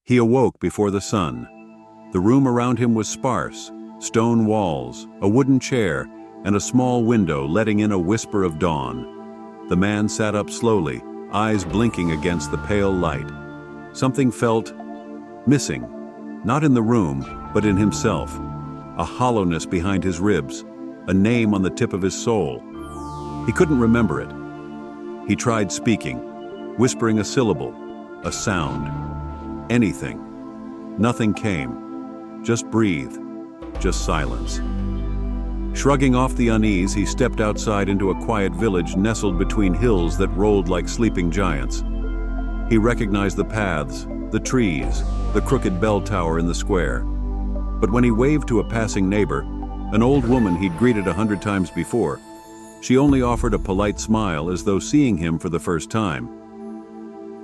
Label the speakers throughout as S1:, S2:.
S1: He awoke before the sun. The room around him was sparse, stone walls, a wooden chair, and a small window letting in a whisper of dawn. The man sat up slowly, eyes blinking against the pale light. Something felt missing, not in the room, but in himself. A hollowness behind his ribs, a name on the tip of his soul. He couldn't remember it. He tried speaking, whispering a syllable, a sound, anything. Nothing came. Just breathe, just silence. Shrugging off the unease, he stepped outside into a quiet village nestled between hills that rolled like sleeping giants. He recognized the paths, the trees, the crooked bell tower in the square. But when he waved to a passing neighbor, an old woman he'd greeted 100 times before, she only offered a polite smile as though seeing him for the first time.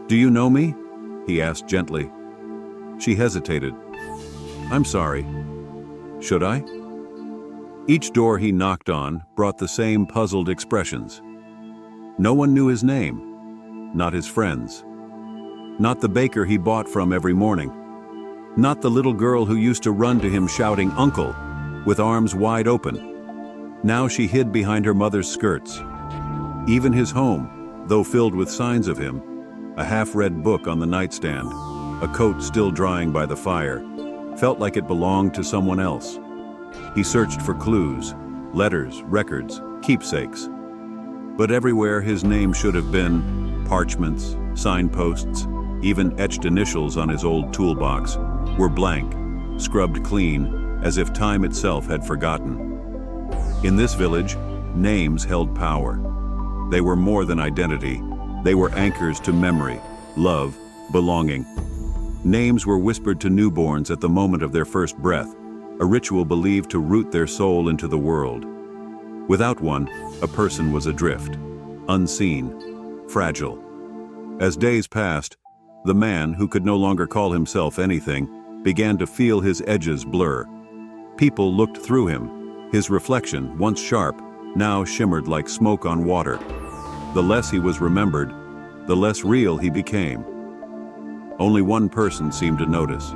S1: "Do you know me?" he asked gently. She hesitated. "I'm sorry. Should I?" Each door he knocked on brought the same puzzled expressions. No one knew his name, not his friends. Not the baker he bought from every morning. Not the little girl who used to run to him shouting, "Uncle," with arms wide open. Now she hid behind her mother's skirts. Even his home, though filled with signs of him, a half-read book on the nightstand, a coat still drying by the fire, felt like it belonged to someone else. He searched for clues, letters, records, keepsakes. But everywhere his name should have been, parchments, signposts, even etched initials on his old toolbox, were blank, scrubbed clean, as if time itself had forgotten. In this village, names held power. They were more than identity. They were anchors to memory, love, belonging. Names were whispered to newborns at the moment of their first breath, a ritual believed to root their soul into the world. Without one, a person was adrift, unseen, fragile. As days passed, the man, who could no longer call himself anything, began to feel his edges blur. People looked through him. His reflection, once sharp, now shimmered like smoke on water. The less he was remembered, the less real he became. Only one person seemed to notice.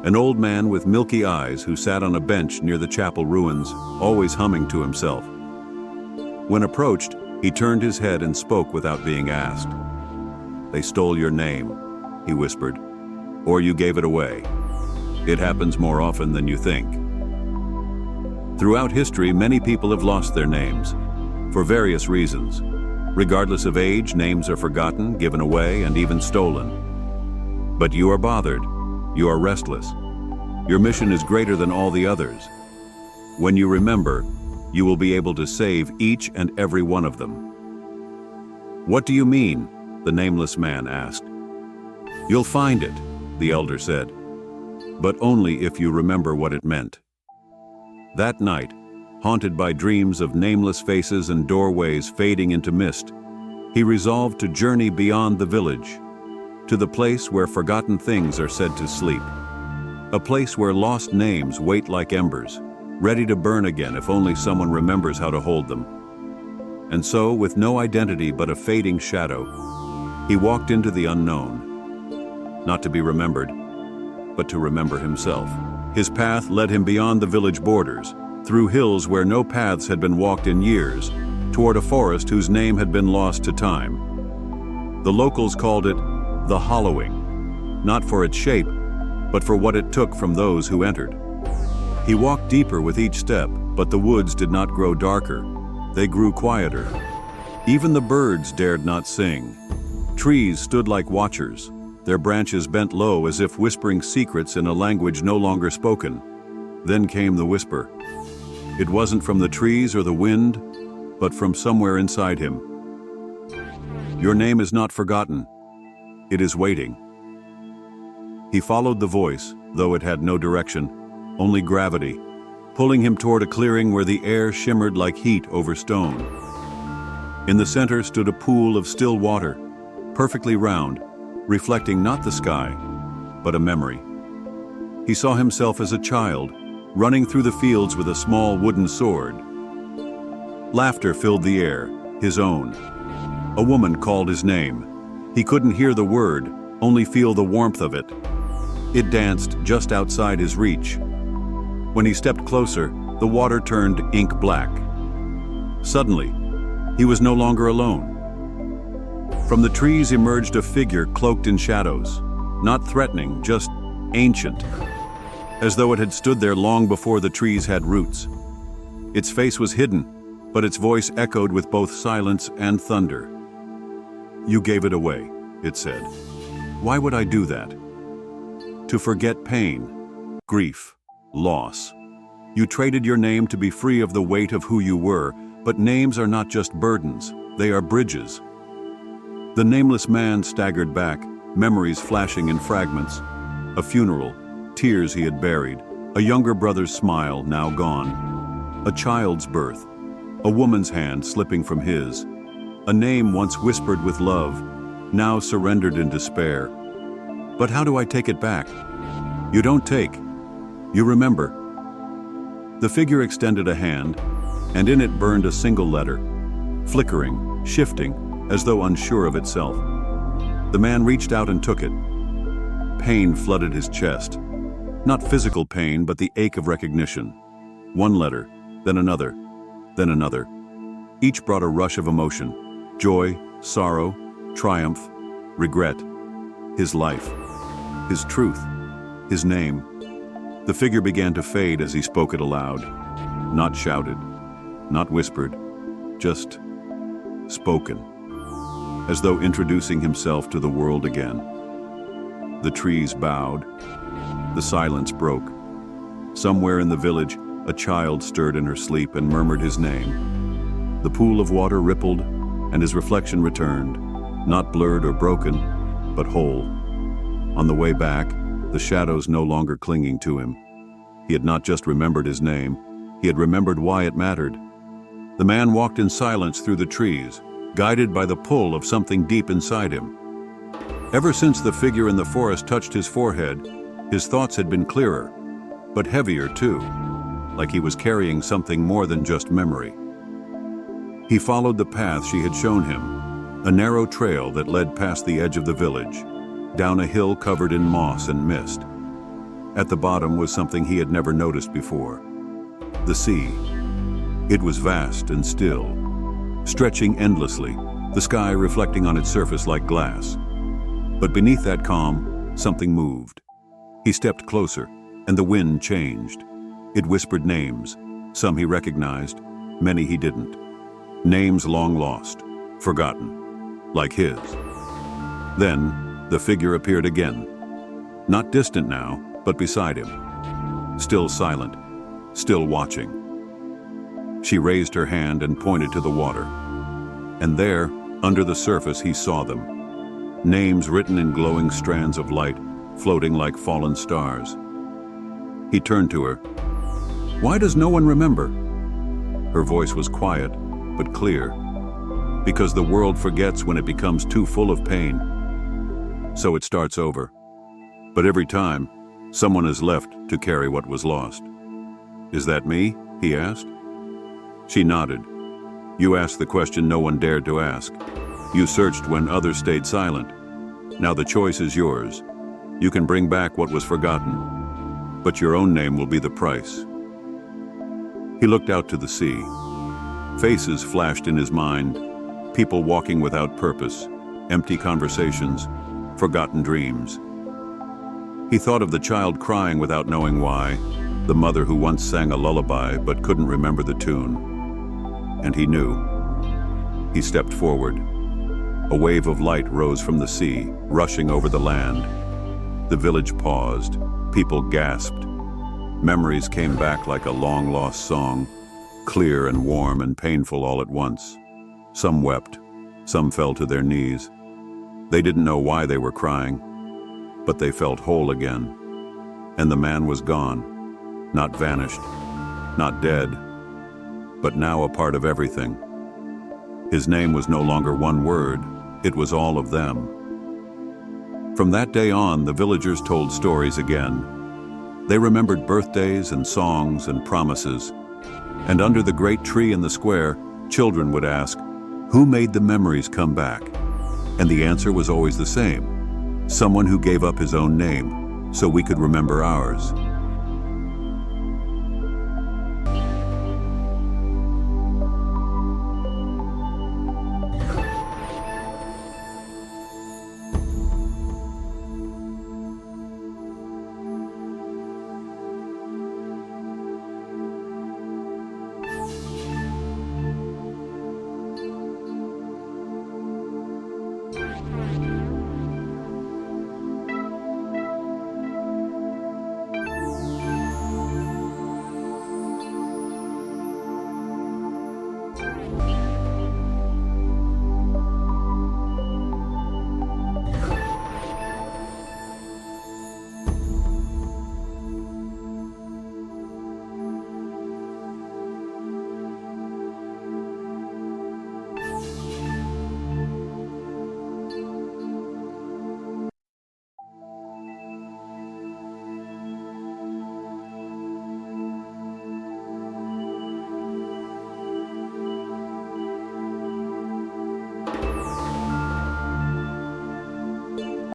S1: An old man with milky eyes who sat on a bench near the chapel ruins, always humming to himself. When approached, he turned his head and spoke without being asked. "They stole your name," he whispered, "or you gave it away. It happens more often than you think." Throughout history, many people have lost their names, for various reasons. Regardless of age, names are forgotten, given away, and even stolen. But you are bothered. You are restless. Your mission is greater than all the others. When you remember, you will be able to save each and every one of them. "What do you mean?" the nameless man asked. "You'll find it," the elder said, "but only if you remember what it meant." That night, haunted by dreams of nameless faces and doorways fading into mist, he resolved to journey beyond the village, to the place where forgotten things are said to sleep. A place where lost names wait like embers, ready to burn again if only someone remembers how to hold them. And so, with no identity but a fading shadow, he walked into the unknown. Not to be remembered, but to remember himself. His path led him beyond the village borders, through hills where no paths had been walked in years, toward a forest whose name had been lost to time. The locals called it the Hollowing, not for its shape, but for what it took from those who entered. He walked deeper with each step, but the woods did not grow darker. They grew quieter. Even the birds dared not sing. Trees stood like watchers, their branches bent low as if whispering secrets in a language no longer spoken. Then came the whisper. It wasn't from the trees or the wind, but from somewhere inside him. "Your name is not forgotten. It is waiting." He followed the voice, though it had no direction, only gravity, pulling him toward a clearing where the air shimmered like heat over stone. In the center stood a pool of still water, perfectly round, reflecting not the sky, but a memory. He saw himself as a child, running through the fields with a small wooden sword. Laughter filled the air, his own. A woman called his name. He couldn't hear the word, only feel the warmth of it. It danced just outside his reach. When he stepped closer, the water turned ink black. Suddenly, he was no longer alone. From the trees emerged a figure cloaked in shadows, not threatening, just ancient, as though it had stood there long before the trees had roots. Its face was hidden, but its voice echoed with both silence and thunder. "You gave it away," it said. "Why would I do that? To forget pain, grief, loss. You traded your name to be free of the weight of who you were, but names are not just burdens, they are bridges." The nameless man staggered back, memories flashing in fragments. A funeral, tears he had buried, a younger brother's smile now gone. A child's birth, a woman's hand slipping from his. A name once whispered with love, now surrendered in despair. But how do I take it back? You don't take, you remember. The figure extended a hand, and in it burned a single letter, flickering, shifting, as though unsure of itself. The man reached out and took it. Pain flooded his chest. Not physical pain, but the ache of recognition. One letter, then another, then another. Each brought a rush of emotion. Joy, sorrow, triumph, regret. His life, his truth, his name. The figure began to fade as he spoke it aloud. Not shouted, not whispered, just spoken, as though introducing himself to the world again. The trees bowed. The silence broke. Somewhere in the village, a child stirred in her sleep and murmured his name. The pool of water rippled, and his reflection returned, not blurred or broken, but whole. On the way back, the shadows no longer clinging to him. He had not just remembered his name, he had remembered why it mattered. The man walked in silence through the trees, guided by the pull of something deep inside him. Ever since the figure in the forest touched his forehead, his thoughts had been clearer, but heavier too, like he was carrying something more than just memory. He followed the path she had shown him, a narrow trail that led past the edge of the village, down a hill covered in moss and mist. At the bottom was something he had never noticed before. The sea. It was vast and still, stretching endlessly, the sky reflecting on its surface like glass. But beneath that calm, something moved. He stepped closer, and the wind changed. It whispered names, some he recognized, many he didn't. Names long lost, forgotten, like his. Then, the figure appeared again. Not distant now, but beside him. Still silent, still watching. She raised her hand and pointed to the water. And there, under the surface, he saw them. Names written in glowing strands of light, floating like fallen stars. He turned to her. "Why does no one remember?" Her voice was quiet, but clear. "Because the world forgets when it becomes too full of pain. So it starts over. But every time, someone is left to carry what was lost." "Is that me?" he asked. She nodded. "You asked the question no one dared to ask. You searched when others stayed silent. Now the choice is yours. You can bring back what was forgotten, but your own name will be the price." He looked out to the sea. Faces flashed in his mind, people walking without purpose, empty conversations, forgotten dreams. He thought of the child crying without knowing why, the mother who once sang a lullaby but couldn't remember the tune. And he knew. He stepped forward. A wave of light rose from the sea, rushing over the land. The village paused. People gasped. Memories came back like a long-lost song, clear and warm and painful all at once. Some wept. Some fell to their knees. They didn't know why they were crying, but they felt whole again. And the man was gone, not vanished, not dead, but now a part of everything. His name was no longer one word, it was all of them. From that day on, the villagers told stories again. They remembered birthdays and songs and promises. And under the great tree in the square, children would ask, "Who made the memories come back?" And the answer was always the same. Someone who gave up his own name, so we could remember ours.